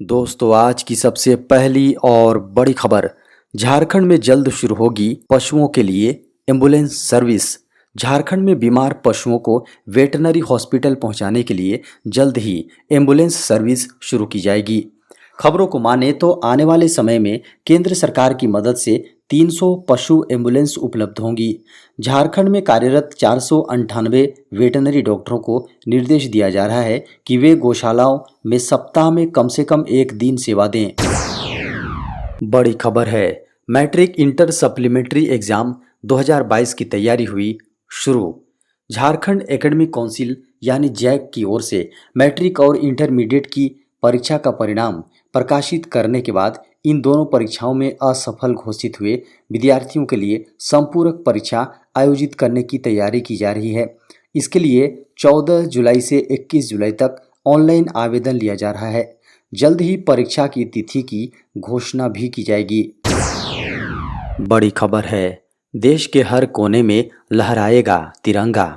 दोस्तों आज की सबसे पहली और बड़ी खबर। झारखंड में जल्द शुरू होगी पशुओं के लिए एम्बुलेंस सर्विस। झारखंड में बीमार पशुओं को वेटरनरी हॉस्पिटल पहुंचाने के लिए जल्द ही एम्बुलेंस सर्विस शुरू की जाएगी। खबरों को माने तो आने वाले समय में केंद्र सरकार की मदद से 300 पशु एम्बुलेंस उपलब्ध होंगी। झारखंड में कार्यरत 498 वेटरनरी डॉक्टरों को निर्देश दिया जा रहा है कि वे गौशालाओं में सप्ताह में कम से कम एक दिन सेवा दें। बड़ी खबर है, मैट्रिक इंटर सप्लीमेंट्री एग्जाम 2022 की तैयारी हुई शुरू। झारखंड एकेडमिक काउंसिल यानी जैक की ओर से मैट्रिक और इंटरमीडिएट की परीक्षा का परिणाम प्रकाशित करने के बाद इन दोनों परीक्षाओं में असफल घोषित हुए विद्यार्थियों के लिए संपूरक परीक्षा आयोजित करने की तैयारी की जा रही है। इसके लिए 14 जुलाई से 21 जुलाई तक ऑनलाइन आवेदन लिया जा रहा है। जल्द ही परीक्षा की तिथि की घोषणा भी की जाएगी। बड़ी खबर है, देश के हर कोने में लहराएगा तिरंगा।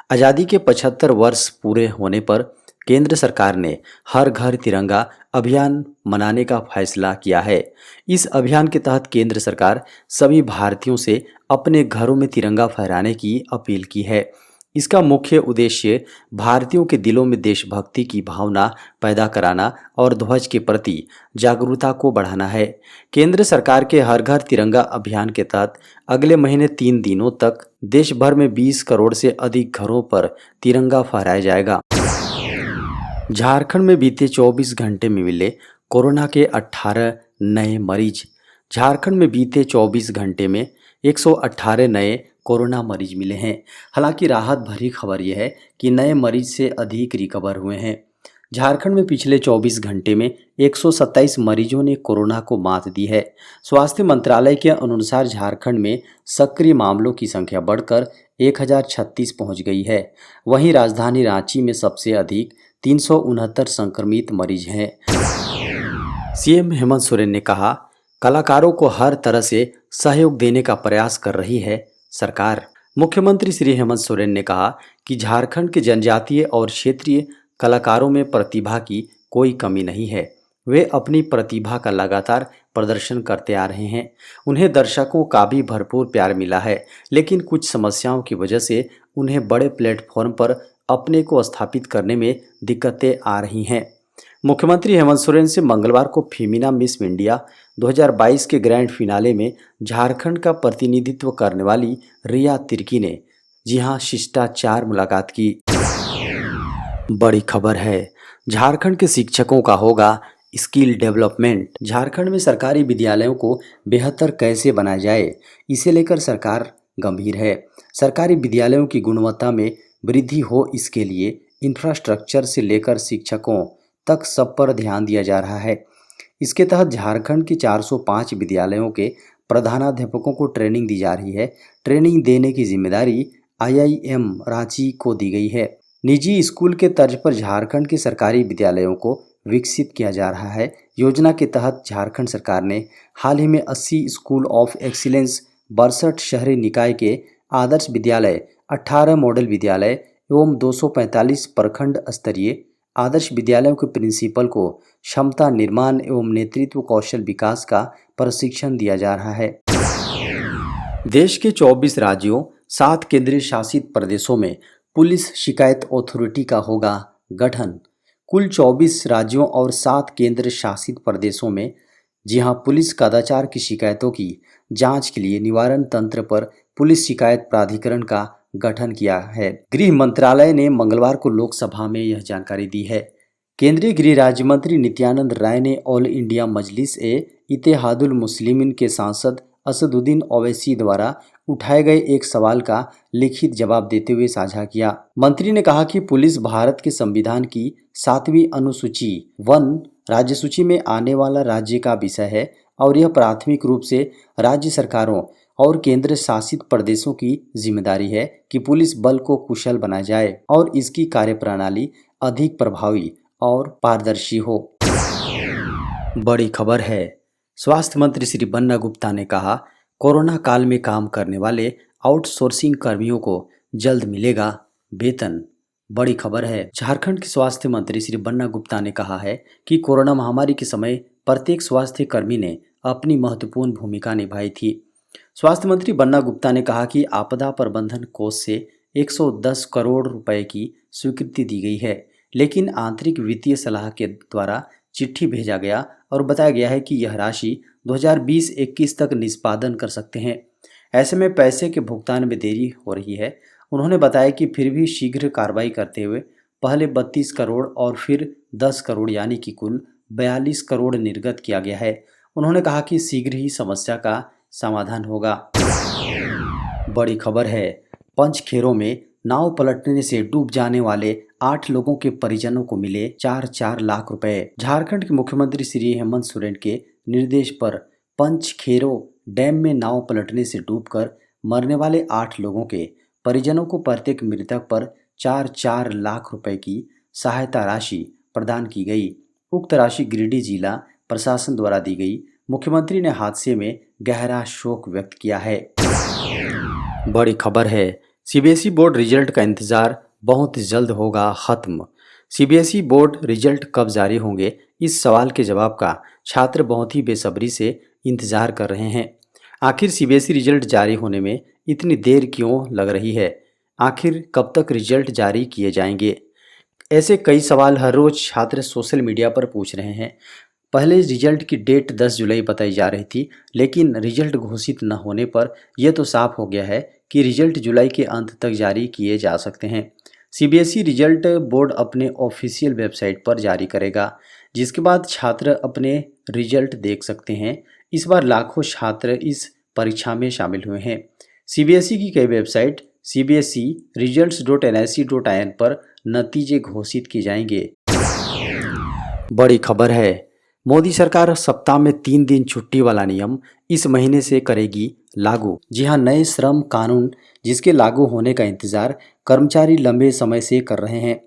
आज़ादी के 75 वर्ष पूरे होने पर केंद्र सरकार ने हर घर तिरंगा अभियान मनाने का फैसला किया है। इस अभियान के तहत केंद्र सरकार सभी भारतीयों से अपने घरों में तिरंगा फहराने की अपील की है। इसका मुख्य उद्देश्य भारतीयों के दिलों में देशभक्ति की भावना पैदा कराना और ध्वज के प्रति जागरूकता को बढ़ाना है। केंद्र सरकार के हर घर तिरंगा अभियान के तहत अगले महीने 3 दिनों तक देश भर में 20 करोड़ से अधिक घरों पर तिरंगा फहराया जाएगा। झारखंड में बीते 24 घंटे में मिले कोरोना के 18 नए मरीज। झारखंड में बीते 24 घंटे में 118 नए कोरोना मरीज मिले हैं। हालांकि राहत भरी खबर यह है कि नए मरीज से अधिक रिकवर हुए हैं। झारखंड में पिछले 24 घंटे में 127 मरीजों ने कोरोना को मात दी है। स्वास्थ्य मंत्रालय के अनुसार झारखंड में सक्रिय मामलों की संख्या बढ़कर 1036 पहुंच गई है। वहीं राजधानी रांची में सबसे अधिक 369 संक्रमित मरीज हैं। सीएम हेमंत सोरेन ने कहा, कलाकारों को हर तरह से सहयोग देने का प्रयास कर रही है सरकार। मुख्यमंत्री श्री हेमंत सोरेन ने कहा कि झारखंड के जनजातीय और क्षेत्रीय कलाकारों में प्रतिभा की कोई कमी नहीं है। वे अपनी प्रतिभा का लगातार प्रदर्शन करते आ रहे हैं। उन्हें दर्शकों का भी भरपूर प्यार मिला है, लेकिन कुछ समस्याओं की वजह से उन्हें बड़े प्लेटफॉर्म पर अपने को स्थापित करने में दिक्कतें आ रही हैं। मुख्यमंत्री हेमंत सोरेन से मंगलवार को फेमिना मिस इंडिया 2022 के ग्रैंड फिनाले में झारखंड का प्रतिनिधित्व करने वाली रिया तिर्की ने शिष्टाचार मुलाकात की। बड़ी खबर है, झारखंड के शिक्षकों का होगा स्किल डेवलपमेंट। झारखंड में सरकारी विद्यालयों को बेहतर कैसे बनाया जाए, इसे लेकर सरकार गंभीर है। सरकारी विद्यालयों की गुणवत्ता में वृद्धि हो, इसके लिए इंफ्रास्ट्रक्चर से लेकर शिक्षकों तक सब पर ध्यान दिया जा रहा है। इसके तहत झारखंड के 405 विद्यालयों के प्रधानाध्यापकों को ट्रेनिंग दी जा रही है। ट्रेनिंग देने की जिम्मेदारी IIM रांची को दी गई है। निजी स्कूल के तर्ज पर झारखंड के सरकारी विद्यालयों को विकसित किया जा रहा है। योजना के तहत झारखंड सरकार ने हाल ही में 80 स्कूल ऑफ एक्सीलेंस, 62 शहरी निकाय के आदर्श विद्यालय, 18 मॉडल विद्यालय एवं 245 प्रखंड स्तरीय आदर्श विद्यालयों के प्रिंसिपल को क्षमता निर्माण एवं नेतृत्व कौशल विकास का प्रशिक्षण दिया जा रहा है। देश के 24 राज्यों, 7 केंद्रीय शासित प्रदेशों में पुलिस शिकायत अथॉरिटी का होगा गठन। कुल 24 राज्यों और 7 केंद्र शासित प्रदेशों में पुलिस कदाचार की शिकायतों की जांच के लिए निवारण तंत्र पर पुलिस शिकायत प्राधिकरण का गठन किया है। गृह मंत्रालय ने मंगलवार को लोकसभा में यह जानकारी दी है। केंद्रीय गृह राज्य मंत्री नित्यानंद राय ने ऑल इंडिया मजलिस ए इत्तेहादुल मुस्लिमीन के सांसद असदुद्दीन ओवैसी द्वारा उठाए गए एक सवाल का लिखित जवाब देते हुए साझा किया। मंत्री ने कहा कि पुलिस भारत के संविधान की 7वीं अनुसूची 1 राज्य सूची में आने वाला राज्य का विषय है और यह प्राथमिक रूप से राज्य सरकारों और केंद्र शासित प्रदेशों की जिम्मेदारी है कि पुलिस बल को कुशल बनाया जाए और इसकी कार्यप्रणाली अधिक प्रभावी और पारदर्शी हो। बड़ी खबर है, स्वास्थ्य मंत्री श्री बन्ना गुप्ता ने कहा, कोरोना काल में काम करने वाले आउटसोर्सिंग कर्मियों को जल्द मिलेगा वेतन। बड़ी खबर है। झारखंड के स्वास्थ्य मंत्री श्री बन्ना गुप्ता ने कहा है कि कोरोना महामारी के समय प्रत्येक स्वास्थ्य कर्मी ने अपनी महत्वपूर्ण भूमिका निभाई थी। स्वास्थ्य मंत्री बन्ना गुप्ता ने कहा कि आपदा प्रबंधन कोष से 110 करोड़ रुपए की स्वीकृति दी गई है, लेकिन आंतरिक वित्तीय सलाह के द्वारा चिट्ठी भेजा गया और बताया गया है कि यह राशि 2020-21 तक निष्पादन कर सकते हैं। ऐसे में पैसे के भुगतान में देरी हो रही है। उन्होंने बताया कि फिर भी शीघ्र कार्रवाई करते हुए पहले 32 करोड़ और फिर 10 करोड़ यानी कि कुल 42 करोड़ निर्गत किया गया है। उन्होंने कहा कि शीघ्र ही समस्या का समाधान होगा। बड़ी खबर है। पंचखेरों में नाव पलटने से डूब जाने वाले 8 लोगों के परिजनों को मिले 4-4 लाख रुपए। झारखंड के मुख्यमंत्री श्री हेमंत सोरेन के निर्देश पर पंचखेरो डैम में नाव पलटने से डूबकर मरने वाले 8 लोगों के परिजनों को प्रत्येक मृतक पर 4-4 लाख रुपए की सहायता राशि प्रदान की गई। उक्त राशि गिरिडीह जिला प्रशासन द्वारा दी गई। मुख्यमंत्री ने हादसे में गहरा शोक व्यक्त किया है। बड़ी खबर है। सीबीएसई बोर्ड रिजल्ट का इंतजार बहुत जल्द होगा खत्म। सीबीएसई बोर्ड रिजल्ट कब जारी होंगे, इस सवाल के जवाब का छात्र बहुत ही बेसब्री से इंतजार कर रहे हैं। आखिर सीबीएसई रिजल्ट जारी होने में इतनी देर क्यों लग रही है? आखिर कब तक रिजल्ट जारी किए जाएंगे? ऐसे कई सवाल हर रोज छात्र सोशल मीडिया पर पूछ रहे हैं। पहले रिजल्ट की डेट 10 जुलाई बताई जा रही थी, लेकिन रिजल्ट घोषित न होने पर यह तो साफ हो गया है कि रिजल्ट जुलाई के अंत तक जारी किए जा सकते हैं। सीबीएसई रिजल्ट बोर्ड अपने ऑफिशियल वेबसाइट पर जारी करेगा, जिसके बाद छात्र अपने रिजल्ट देख सकते हैं। इस बार लाखों छात्र इस परीक्षा में शामिल हुए हैं। सीबीएसई की कई वेबसाइट cbse-results.nic.in पर नतीजे घोषित किए जाएंगे। बड़ी खबर है। मोदी सरकार सप्ताह में 3 दिन छुट्टी वाला नियम इस महीने से करेगी लागू। जी हां, नए श्रम कानून जिसके लागू होने का इंतजार कर्मचारी लंबे समय से कर रहे हैं,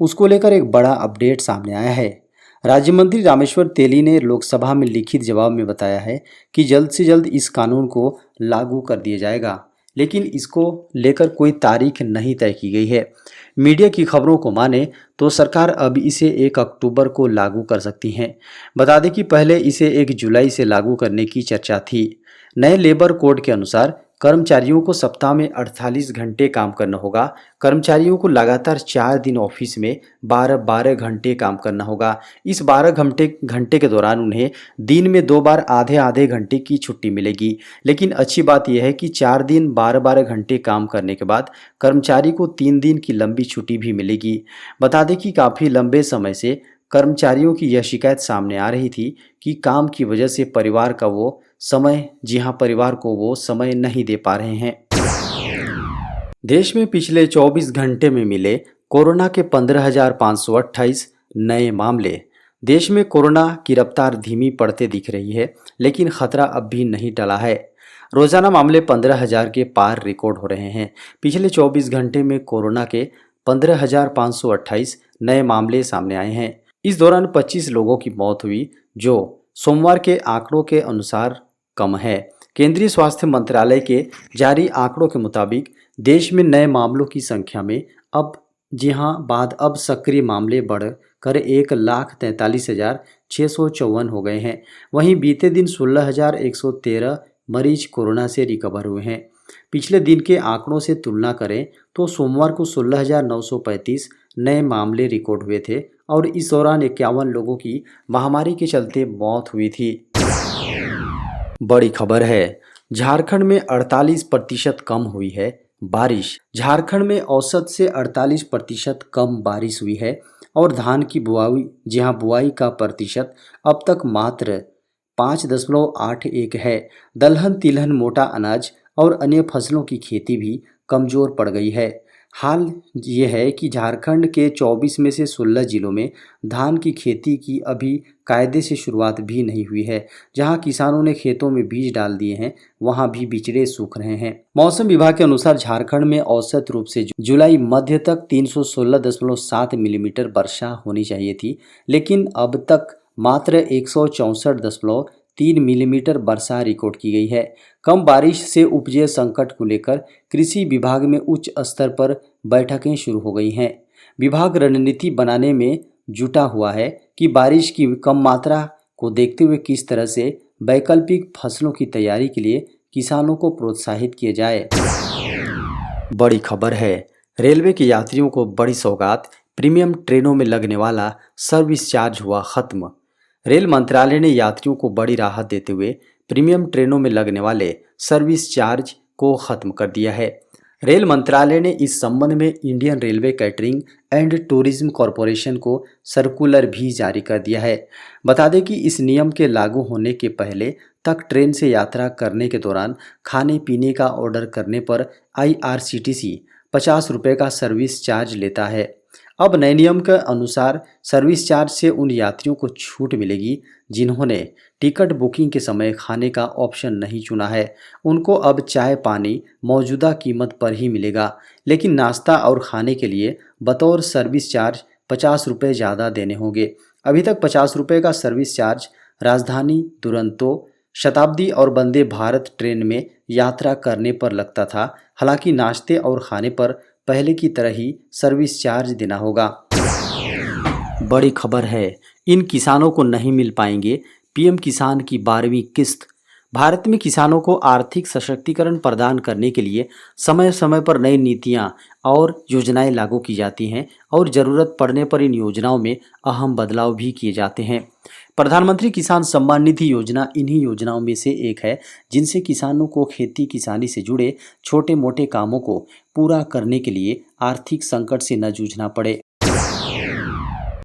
उसको लेकर एक बड़ा अपडेट सामने आया है। राज्य मंत्री रामेश्वर तेली ने लोकसभा में लिखित जवाब में बताया है कि जल्द से जल्द इस कानून को लागू कर दिया जाएगा, लेकिन इसको लेकर कोई तारीख नहीं तय की गई है। मीडिया की खबरों को माने तो सरकार अब इसे 1 अक्टूबर को लागू कर सकती है। बता दें कि पहले इसे 1 जुलाई से लागू करने की चर्चा थी। नए लेबर कोड के अनुसार कर्मचारियों को सप्ताह में 48 घंटे काम करना होगा। कर्मचारियों को लगातार 4 दिन ऑफिस में 12-12 घंटे काम करना होगा। इस 12 घंटे के दौरान उन्हें दिन में 2 बार आधे घंटे की छुट्टी मिलेगी। लेकिन अच्छी बात यह है कि 4 दिन 12-12 घंटे काम करने के बाद कर्मचारी को 3 दिन की लंबी छुट्टी भी मिलेगी। बता दें कि काफ़ी लंबे समय से कर्मचारियों की यह शिकायत सामने आ रही थी कि काम की वजह से परिवार को वो समय नहीं दे पा रहे हैं। देश में पिछले 24 घंटे में मिले कोरोना के 15,528 नए मामले। देश में कोरोना की रफ्तार धीमी पड़ते दिख रही है, लेकिन खतरा अब भी नहीं टला है। रोजाना मामले 15,000 के पार रिकॉर्ड हो रहे हैं। पिछले 24 घंटे में कोरोना के 15,528 नए मामले सामने आए हैं। इस दौरान 25 लोगों की मौत हुई, जो सोमवार के आंकड़ों के अनुसार कम है। केंद्रीय स्वास्थ्य मंत्रालय के जारी आंकड़ों के मुताबिक देश में नए मामलों की संख्या में अब सक्रिय मामले बढ़कर 1,43,654 हो गए हैं। वहीं बीते दिन 16,113 मरीज कोरोना से रिकवर हुए हैं। पिछले दिन के आंकड़ों से तुलना करें तो सोमवार को 16,935 नए मामले रिकॉर्ड हुए थे और इस दौरान 51 लोगों की महामारी के चलते मौत हुई थी। बड़ी खबर है। झारखंड में 48% कम हुई है बारिश। झारखंड में औसत से 48% कम बारिश हुई है और धान की बुआई का प्रतिशत अब तक मात्र 5.81 है। दलहन, तिलहन, मोटा अनाज और अन्य फसलों की खेती भी कमजोर पड़ गई है। हाल ये है कि झारखंड के 24 में से 16 जिलों में धान की खेती की अभी कायदे से शुरुआत भी नहीं हुई है। जहां किसानों ने खेतों में बीज डाल दिए हैं, वहां भी बिचड़े सूख रहे हैं। मौसम विभाग के अनुसार झारखंड में औसत रूप से जुलाई मध्य तक 316.7 मिलीमीटर वर्षा होनी चाहिए थी, लेकिन अब तक मात्र 164.3 मिलीमीटर वर्षा रिकॉर्ड की गई है। कम बारिश से उपजे संकट को लेकर कृषि विभाग में उच्च स्तर पर बैठकें शुरू हो गई हैं। विभाग रणनीति बनाने में जुटा हुआ है कि बारिश की कम मात्रा को देखते हुए किस तरह से वैकल्पिक फसलों की तैयारी के लिए किसानों को प्रोत्साहित किया जाए। बड़ी खबर है, रेलवे के यात्रियों को बड़ी सौगात, प्रीमियम ट्रेनों में लगने वाला सर्विस चार्ज हुआ खत्म। रेल मंत्रालय ने यात्रियों को बड़ी राहत देते हुए प्रीमियम ट्रेनों में लगने वाले सर्विस चार्ज को खत्म कर दिया है। रेल मंत्रालय ने इस संबंध में Indian railway catering and tourism corporation को सर्कुलर भी जारी कर दिया है। बता दें कि इस नियम के लागू होने के पहले तक ट्रेन से यात्रा करने के दौरान खाने पीने का ऑर्डर करने पर IRCTC 50 रुपये का सर्विस चार्ज लेता है। अब नए नियम के अनुसार सर्विस चार्ज से उन यात्रियों को छूट मिलेगी जिन्होंने टिकट बुकिंग के समय खाने का ऑप्शन नहीं चुना है। उनको अब चाय पानी मौजूदा कीमत पर ही मिलेगा, लेकिन नाश्ता और खाने के लिए बतौर सर्विस चार्ज 50 रुपये ज़्यादा देने होंगे। अभी तक 50 रुपये का सर्विस चार्ज राजधानी, दुरंतो, शताब्दी और वंदे भारत ट्रेन में यात्रा करने पर लगता था। हालांकि नाश्ते और खाने पर पहले की तरह ही सर्विस चार्ज देना होगा। बड़ी खबर है, इन किसानों को नहीं मिल पाएंगे PM किसान की 12वीं किस्त। भारत में किसानों को आर्थिक सशक्तिकरण प्रदान करने के लिए समय समय पर नई नीतियां और योजनाएं लागू की जाती हैं और ज़रूरत पड़ने पर इन योजनाओं में अहम बदलाव भी किए जाते हैं। प्रधानमंत्री किसान सम्मान निधि योजना इन्हीं योजनाओं में से एक है, जिनसे किसानों को खेती किसानी से जुड़े छोटे मोटे कामों को पूरा करने के लिए आर्थिक संकट से न जूझना पड़े।